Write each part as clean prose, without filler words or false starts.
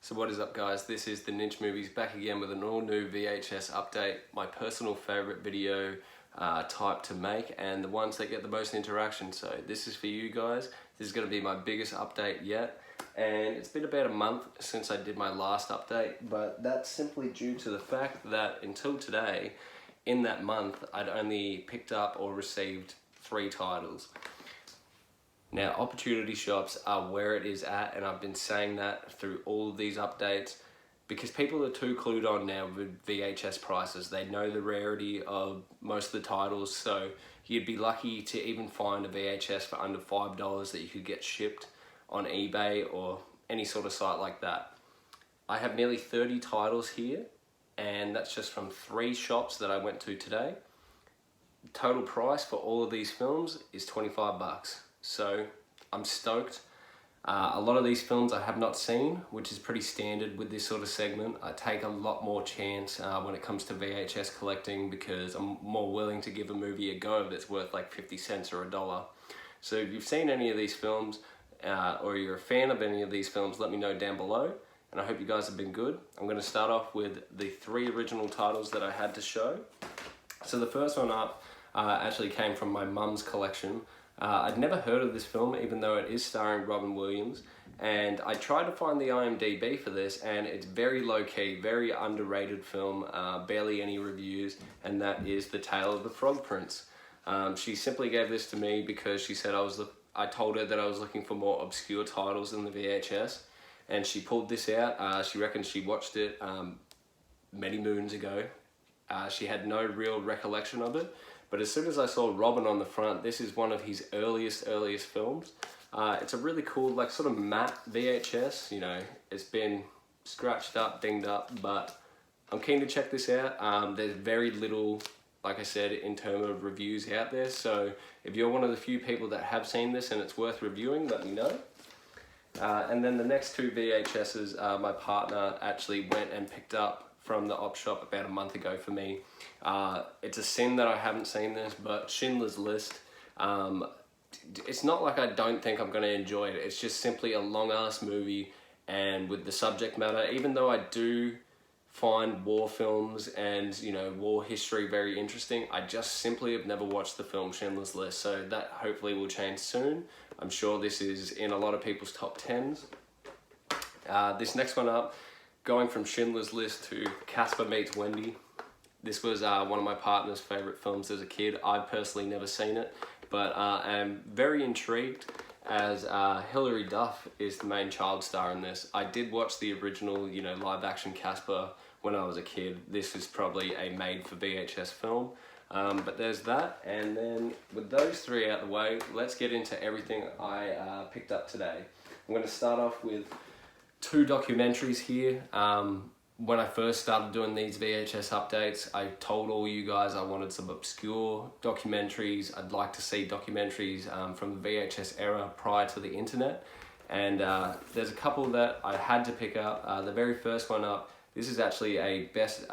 So what is up, guys? This is the Ninja Movies back again with an all new VHS update, my personal favorite video type to make and the ones that get the most interaction. So this is for you guys. This is going to be my biggest update yet, and it's been about a month since I did my last update, but that's simply due to the fact that until today, in that month, I'd only picked up or received 3 titles. Now, opportunity shops are where it is at, and I've been saying that through all of these updates because people are too clued on now with VHS prices. They know the rarity of most of the titles, so you'd be lucky to even find a VHS for under $5 that you could get shipped on eBay or any sort of site like that. I have nearly 30 titles here, and that's just from 3 shops that I went to today. The total price for all of these films is 25 bucks. So I'm stoked. A lot of these films I have not seen, which is pretty standard with this sort of segment. I take a lot more chance when it comes to VHS collecting because I'm more willing to give a movie a go that's worth like 50 cents or $1. So if you've seen any of these films or you're a fan of any of these films, let me know down below. And I hope you guys have been good. I'm going to start off with the 3 original titles that I had to show. So the first one up actually came from my mum's collection. I'd never heard of this film, even though it is starring Robin Williams, and I tried to find the IMDb for this, and it's very low-key, very underrated film, barely any reviews, and that is The Tale of the Frog Prince. She simply gave this to me because she said I told her that I was looking for more obscure titles in the VHS, and she pulled this out. She reckons she watched it many moons ago. She had no real recollection of it. But as soon as I saw Robin on the front, this is one of his earliest films. It's a really cool, like, sort of matte VHS. You know, it's been scratched up, dinged up, but I'm keen to check this out. There's very little, like I said, in terms of reviews out there. So if you're one of the few people that have seen this and it's worth reviewing, let me know. And then the next 2 VHSs, my partner actually went and picked up from the op shop about a month ago for me. It's a sin that I haven't seen this, but Schindler's List. It's not like I don't think I'm going to enjoy it. It's just simply a long-ass movie, and with the subject matter, even though I do find war films and, you know, war history very interesting, I just simply have never watched the film Schindler's List, so that hopefully will change soon. I'm sure this is in a lot of people's top 10s. This next one up, going from Schindler's List to Casper Meets Wendy. This was one of my partner's favorite films as a kid. I've personally never seen it, but I'm very intrigued as Hilary Duff is the main child star in this. I did watch the original, you know, live action Casper when I was a kid. This is probably a made for VHS film. But there's that, and then with those 3 out of the way, let's get into everything I picked up today. I'm going to start off with 2 documentaries here. When I first started doing these VHS updates, I told all you guys I wanted some obscure documentaries. I'd like to see documentaries from the VHS era prior to the internet. And there's a couple that I had to pick up. The very first one up, this is actually a Best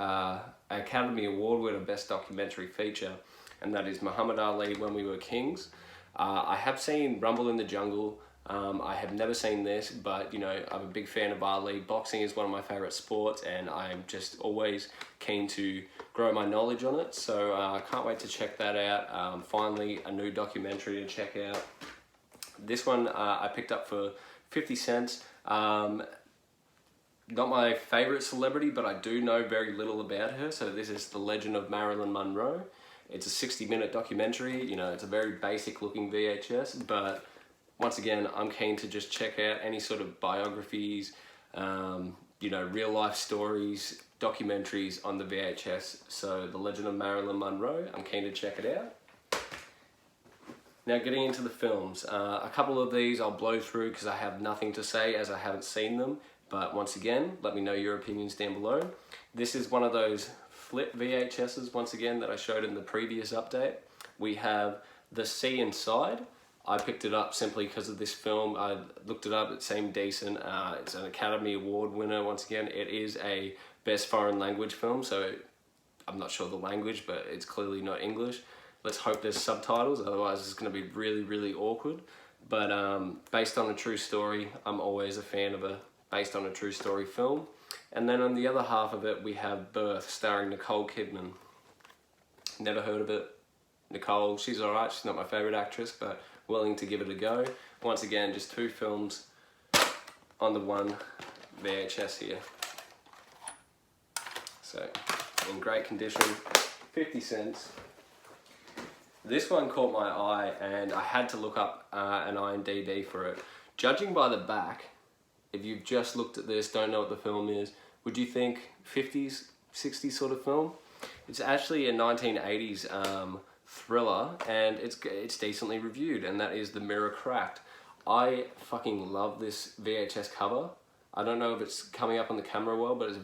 Academy Award winner, Best Documentary Feature, and that is Muhammad Ali, When We Were Kings. I have seen Rumble in the Jungle. I have never seen this, but, you know, I'm a big fan of Ali. Boxing is one of my favorite sports, and I'm just always keen to grow my knowledge on it. So I can't wait to check that out. Finally, a new documentary to check out. This one I picked up for 50 cents. Not my favorite celebrity, but I do know very little about her. So this is The Legend of Marilyn Monroe. It's a 60-minute documentary. You know, it's a very basic looking VHS, but once again, I'm keen to just check out any sort of biographies, you know, real life stories, documentaries on the VHS. So The Legend of Marilyn Monroe, I'm keen to check it out. Now getting into the films, a couple of these I'll blow through because I have nothing to say as I haven't seen them. But once again, let me know your opinions down below. This is one of those flip VHSs, once again, that I showed in the previous update. We have The Sea Inside. I picked it up simply because of this film. I looked it up, it seemed decent. It's an Academy Award winner, once again. It is a Best Foreign Language film, so I'm not sure the language, but it's clearly not English. Let's hope there's subtitles, otherwise it's going to be really, really awkward. But based on a true story, I'm always a fan of a based on a true story film. And then on the other half of it, we have Birth, starring Nicole Kidman. Never heard of it. Nicole, she's alright, she's not my favourite actress, but willing to give it a go. Once again, just 2 films on the one VHS here. So, in great condition, 50 cents. This one caught my eye and I had to look up an IMDb for it. Judging by the back, if you've just looked at this, don't know what the film is, would you think 50s, 60s sort of film? It's actually a 1980s thriller, and it's decently reviewed, and that is The Mirror Cracked. I fucking love this VHS cover. I don't know if it's coming up on the camera well, but it's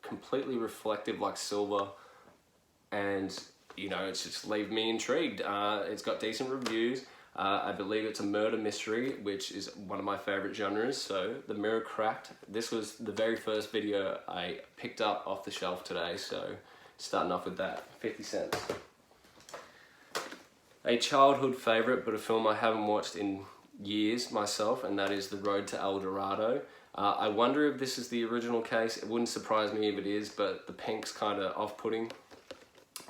completely reflective like silver, and you know, it's just leave me intrigued. It's got decent reviews. I believe it's a murder mystery, which is one of my favorite genres. So, The Mirror Cracked. This was the very first video I picked up off the shelf today, so starting off with that, 50 cents. A childhood favorite, but a film I haven't watched in years myself, and that is The Road to El Dorado. I wonder if this is the original case. It wouldn't surprise me if it is, but the pink's kind of off-putting.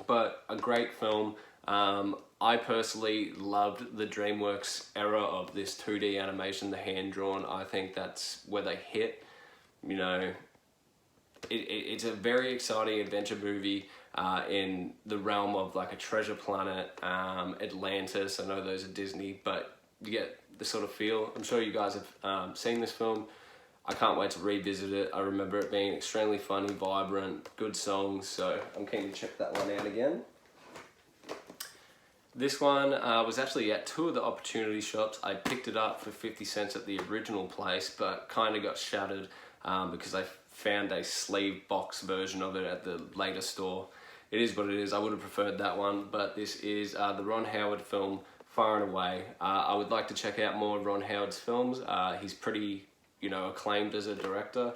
But a great film. I personally loved the DreamWorks era of this 2D animation, the hand-drawn. I think that's where they hit. You know, it's a very exciting adventure movie in the realm of like a Treasure Planet, Atlantis. I know those are Disney, but you get the sort of feel. I'm sure you guys have seen this film. I can't wait to revisit it. I remember it being extremely funny, vibrant, good songs, so I'm keen to check that one out again. This one was actually at 2 of the Opportunity shops. I picked it up for 50 cents at the original place, but kind of got shattered because I found a sleeve box version of it at the later store. It is what it is. I would have preferred that one, but this is the Ron Howard film, Far and Away. I would like to check out more of Ron Howard's films. He's pretty, you know, acclaimed as a director,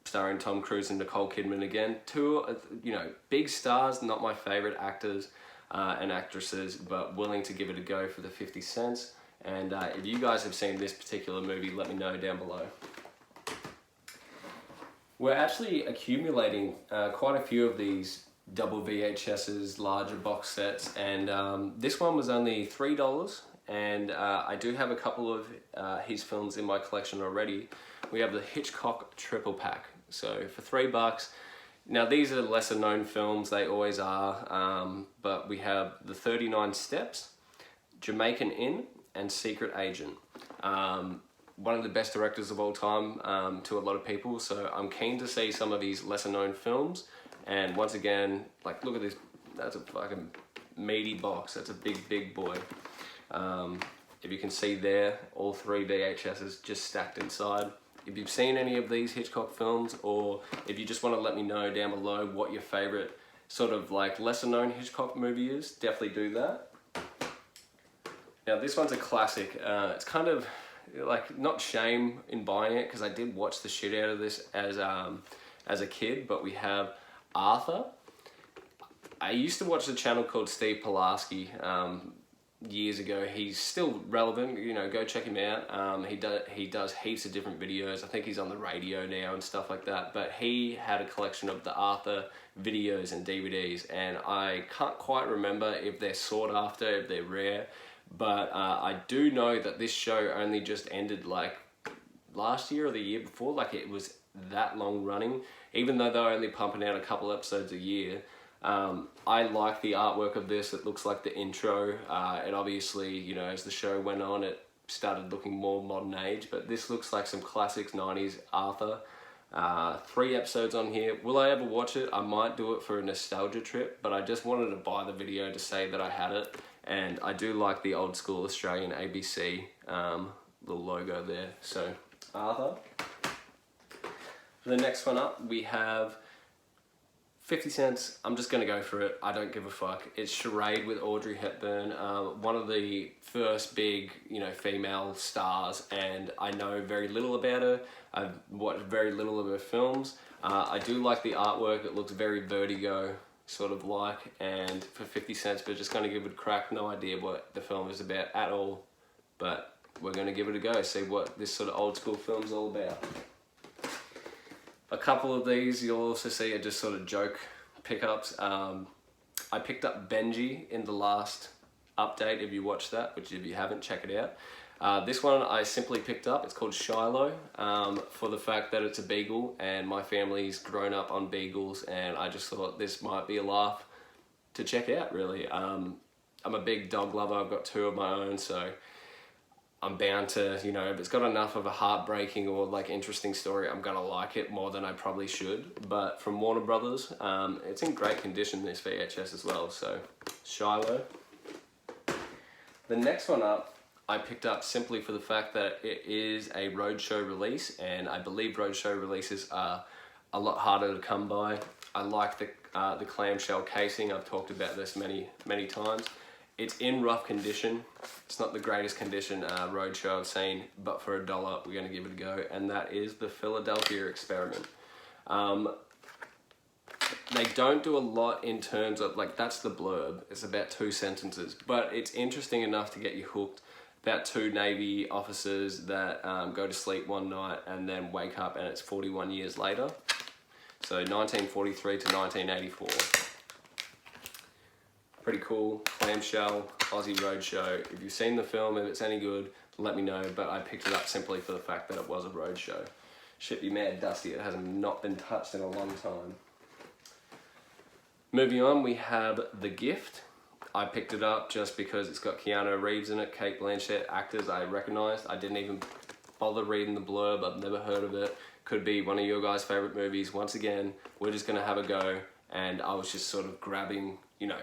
starring Tom Cruise and Nicole Kidman again. 2, you know, big stars, not my favorite actors and actresses, but willing to give it a go for the 50 cents. And if you guys have seen this particular movie, let me know down below. We're actually accumulating quite a few of these double VHSs, larger box sets, and this one was only $3, and I do have a couple of his films in my collection already. We have the Hitchcock triple pack, so for $3. Now these are lesser known films, they always are, but we have The 39 Steps, Jamaican Inn, and Secret Agent. One of the best directors of all time to a lot of people, so I'm keen to see some of these lesser known films. And once again, like, look at this, that's a fucking meaty box, that's a big boy. If you can see there, all 3 VHSs just stacked inside. If you've seen any of these Hitchcock films, or if you just want to let me know down below what your favorite sort of like lesser known Hitchcock movie is, definitely do that. Now this one's a classic. It's kind of like, not shame in buying it, because I did watch the shit out of this as a kid, but we have Arthur. I used to watch a channel called Steve Pulaski years ago. He's still relevant, you know, go check him out. He does heaps of different videos. I think he's on the radio now and stuff like that, but he had a collection of the Arthur videos and DVDs, and I can't quite remember if they're sought after, if they're rare, but I do know that this show only just ended like last year or the year before. Like, it was that long running, even though they're only pumping out a couple episodes a year. I like the artwork of this. It looks like the intro. It obviously, you know, as the show went on, it started looking more modern age, but this looks like some classics 90s Arthur. 3 episodes on here. Will I ever watch it? I might do it for a nostalgia trip, but I just wanted to buy the video to say that I had it. And I do like the old school Australian ABC little logo there. So, Arthur. For the next one up, we have 50 cents. I'm just gonna go for it. I don't give a fuck. It's Charade with Audrey Hepburn, one of the first big, you know, female stars, and I know very little about her. I've watched very little of her films. I do like the artwork. It looks very Vertigo sort of like, and for 50 cents, we're just gonna give it a crack. No idea what the film is about at all, but we're going to give it a go, see what this sort of old school film's all about. A couple of these you'll also see are just sort of joke pickups. I picked up Benji in the last update, if you watched that, which if you haven't, check it out. This one I simply picked up. It's called Shiloh, for the fact that it's a beagle and my family's grown up on beagles, and I just thought this might be a laugh to check out, really. I'm a big dog lover. I've got 2 of my own, so I'm bound to, you know, if it's got enough of a heartbreaking or like interesting story, I'm gonna like it more than I probably should. But from Warner Brothers, it's in great condition, this VHS as well. So Shiloh. The next one up, I picked up simply for the fact that it is a roadshow release, and I believe roadshow releases are a lot harder to come by. I like the clamshell casing. I've talked about this many times. It's in rough condition. It's not the greatest condition roadshow I've seen, but for $1, we're going to give it a go, and that is the Philadelphia Experiment. They don't do a lot in terms of, like, that's the blurb. It's about 2 sentences, but it's interesting enough to get you hooked. About 2 Navy officers that go to sleep one night and then wake up, and it's 41 years later. So 1943 to 1984. Pretty cool, clamshell, Aussie roadshow. If you've seen the film, if it's any good, let me know, but I picked it up simply for the fact that it was a roadshow. Should be mad dusty, it has not been touched in a long time. Moving on, we have The Gift. I picked it up just because it's got Keanu Reeves in it, Cate Blanchett, actors I recognised. I didn't even bother reading the blurb, I've never heard of it. Could be one of your guys' favourite movies. Once again, we're just going to have a go, and I was just sort of grabbing, you know,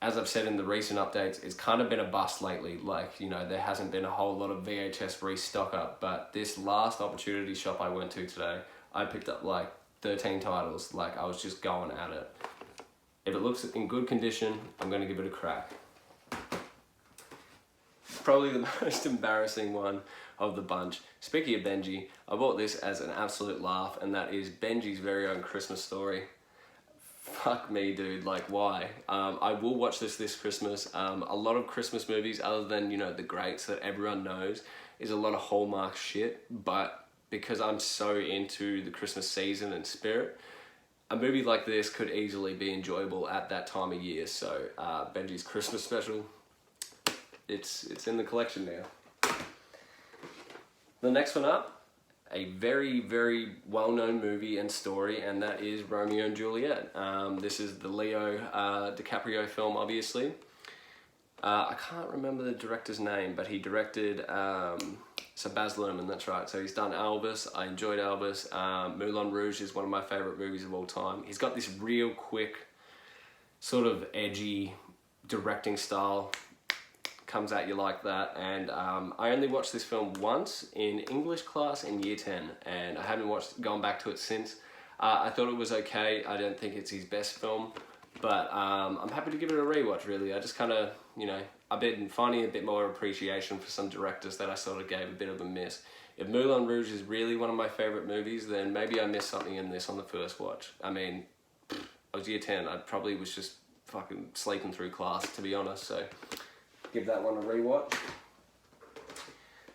as I've said in the recent updates, it's kind of been a bust lately. Like, you know, there hasn't been a whole lot of VHS restock up, but this last opportunity shop I went to today, I picked up like 13 titles. Like, I was just going at it. If it looks in good condition, I'm going to give it a crack. Probably the most embarrassing one of the bunch. Speaking of Benji, I bought this as an absolute laugh, and that is Benji's Very Own Christmas Story. Fuck me, dude, like, why? I will watch this Christmas. A lot of Christmas movies, other than, you know, the greats that everyone knows, is a lot of Hallmark shit, but because I'm so into the Christmas season and spirit, a movie like this could easily be enjoyable at that time of year. So Benji's Christmas Special, it's in the collection now. The next one up, a very, very well-known movie and story, and that is Romeo and Juliet. This is the Leo DiCaprio film, obviously. I can't remember the director's name, but he directed, so Baz Luhrmann, that's right. So he's done Elvis. I enjoyed Elvis. Moulin Rouge is one of my favourite movies of all time. He's got this real quick, sort of edgy directing style. Comes at you like that, and I only watched this film once in English class in year 10, and I haven't gone back to it since. I thought it was okay. I don't think it's his best film, but I'm happy to give it a rewatch, really. I just kind of, you know, I've been finding a bit more appreciation for some directors that I sort of gave a bit of a miss. If Moulin Rouge is really one of my favourite movies, then maybe I missed something in this on the first watch. I mean, I was year 10, I probably was just fucking sleeping through class, to be honest, so give that one a rewatch.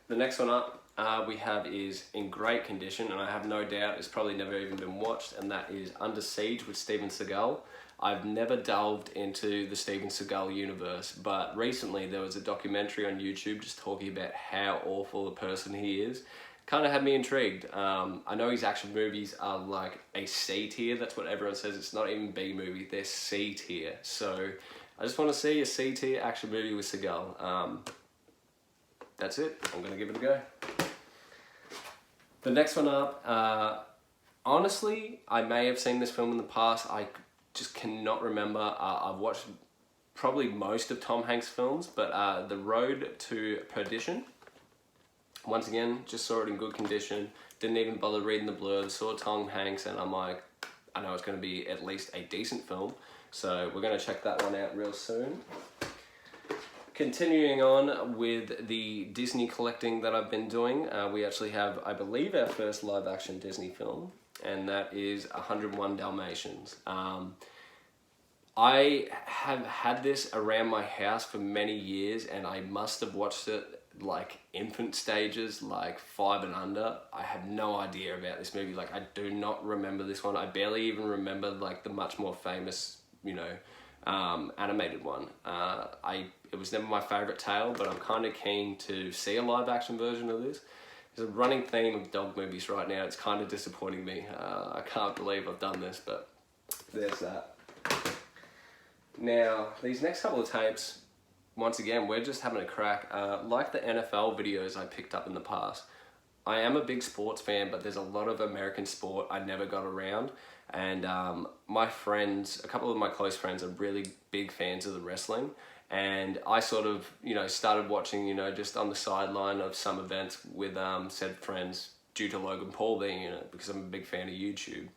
The next one up we have is in great condition, and I have no doubt it's probably never even been watched, and that is Under Siege with Steven Seagal. I've never delved into the Steven Seagal universe, but recently there was a documentary on YouTube just talking about how awful a person he is. Kind of had me intrigued. I know his action movies are like a C tier, that's what everyone says. It's not even B movie, they're C tier. So I just want to see a C tier action movie with Seagal. That's it. I'm going to give it a go. The next one up, honestly, I may have seen this film in the past. I just cannot remember. I've watched probably most of Tom Hanks' films, but The Road to Perdition. Once again, just saw it in good condition. Didn't even bother reading the blurb. Saw Tom Hanks, and I'm like, I know it's going to be at least a decent film. So we're going to check that one out real soon. Continuing on with the Disney collecting that I've been doing, we actually have, I believe, our first live-action Disney film, and that is 101 Dalmatians. I have had this around my house for many years, and I must have watched it like infant stages, like 5 and under. I have no idea about this movie. Like, I do not remember this one. I barely even remember like the much more famous, you know, animated one. It was never my favorite tale, but I'm kind of keen to see a live action version of this. There's a running theme of dog movies right now. It's kind of disappointing me. I can't believe I've done this, but there's that. Now, these next couple of tapes, once again, we're just having a crack. Like the NFL videos I picked up in the past, I am a big sports fan, but there's a lot of American sport I never got around. And my friends, a couple of my close friends, are really big fans of the wrestling. And I sort of, you know, started watching, you know, just on the sideline of some events with said friends due to Logan Paul being in it, because I'm a big fan of YouTube.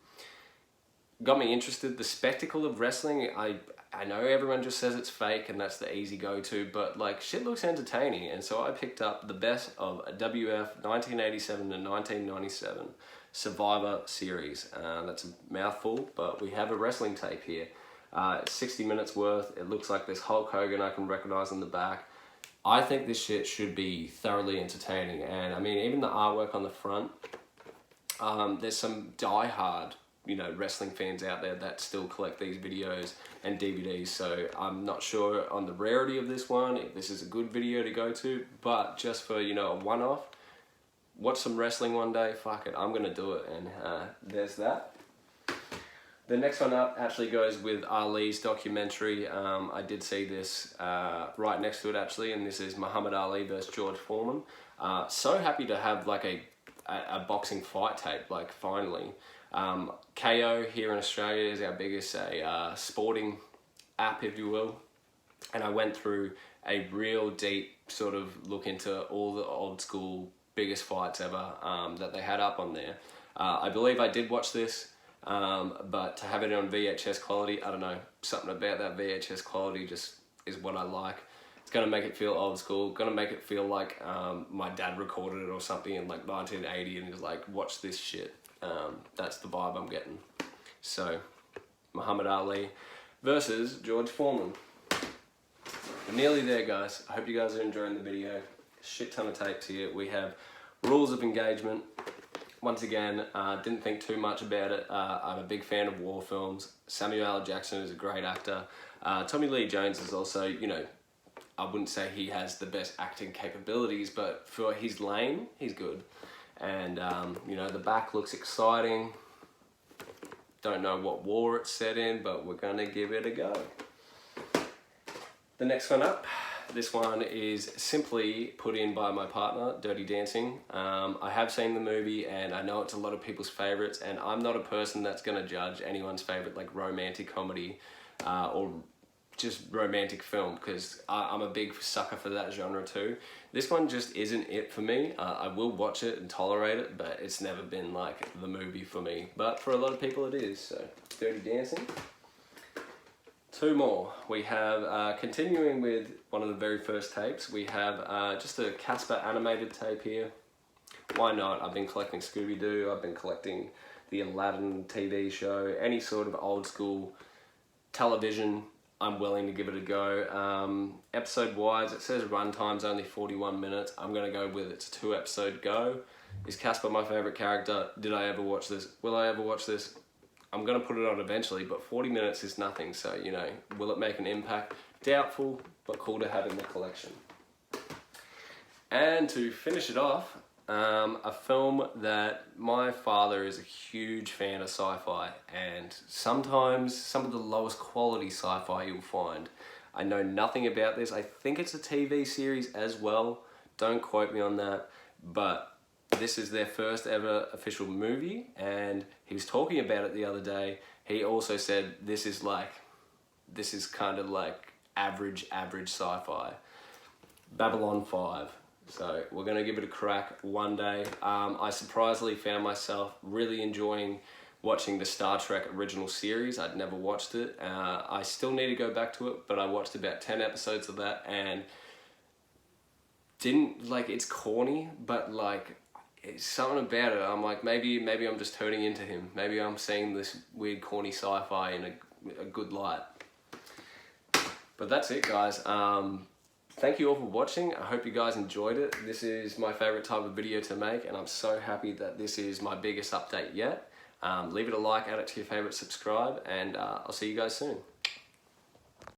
Got me interested. The spectacle of wrestling, I know everyone just says it's fake and that's the easy go-to, but like, shit looks entertaining. And so I picked up the best of WF 1987 to 1997 Survivor Series. That's a mouthful, but we have a wrestling tape here. It's 60 minutes worth. It looks like this Hulk Hogan I can recognize on the back. I think this shit should be thoroughly entertaining. And I mean, even the artwork on the front, there's some die-hard, you know, wrestling fans out there that still collect these videos and DVDs. So I'm not sure on the rarity of this one, if this is a good video to go to, but just for, you know, a one-off, watch some wrestling one day, fuck it, I'm gonna do it. And there's that. The next one up actually goes with Ali's documentary. I did see this right next to it actually, and this is Muhammad Ali versus George Foreman. So happy to have like a boxing fight tape, like finally. KO here in Australia is our biggest sporting app, if you will. And I went through a real deep sort of look into all the old school biggest fights ever that they had up on there. I believe I did watch this. But to have it on VHS quality, I don't know, something about that VHS quality just is what I like. It's gonna make it feel old school, gonna make it feel like my dad recorded it or something in like 1980 and he's like, watch this shit. That's the vibe I'm getting. So, Muhammad Ali versus George Foreman. We're nearly there, guys. I hope you guys are enjoying the video. Shit ton of tapes here. We have rules of engagement. Once again, didn't think too much about it. I'm a big fan of war films. Samuel L. Jackson is a great actor. Tommy Lee Jones is also, you know, I wouldn't say he has the best acting capabilities, but for his lane, he's good. And, you know, the back looks exciting. Don't know what war it's set in, but we're gonna give it a go. The next one up. This one is simply put in by my partner, Dirty Dancing. I have seen the movie and I know it's a lot of people's favorites, and I'm not a person that's gonna judge anyone's favorite like romantic comedy or just romantic film, because I'm a big sucker for that genre too. This one just isn't it for me. I will watch it and tolerate it, but it's never been like the movie for me. But for a lot of people it is, so Dirty Dancing. Two more. We have, continuing with one of the very first tapes, we have just a Casper animated tape here. Why not? I've been collecting Scooby-Doo, I've been collecting the Aladdin TV show, any sort of old school television, I'm willing to give it a go. Episode-wise, it says runtime's only 41 minutes. I'm going to go with it's a 2-episode go. Is Casper my favourite character? Did I ever watch this? Will I ever watch this? I'm going to put it on eventually, but 40 minutes is nothing, so, you know, will it make an impact? Doubtful, but cool to have in the collection. And to finish it off, a film that my father is a huge fan of sci-fi, and sometimes some of the lowest quality sci-fi you'll find. I know nothing about this. I think it's a TV series as well. Don't quote me on that, but this is their first ever official movie, and he was talking about it the other day. He also said this is kind of like average sci-fi. Babylon 5. So we're gonna give it a crack one day. I surprisingly found myself really enjoying watching the Star Trek original series. I'd never watched it. I still need to go back to it, but I watched about 10 episodes of that and didn't like, it's corny, but like, it's something about it. I'm like, maybe I'm just turning into him. Maybe I'm seeing this weird corny sci-fi in a good light. But that's it, guys. Thank you all for watching. I hope you guys enjoyed it. This is my favorite type of video to make, and I'm so happy that this is my biggest update yet. Leave it a like, add it to your favorite, subscribe, and I'll see you guys soon.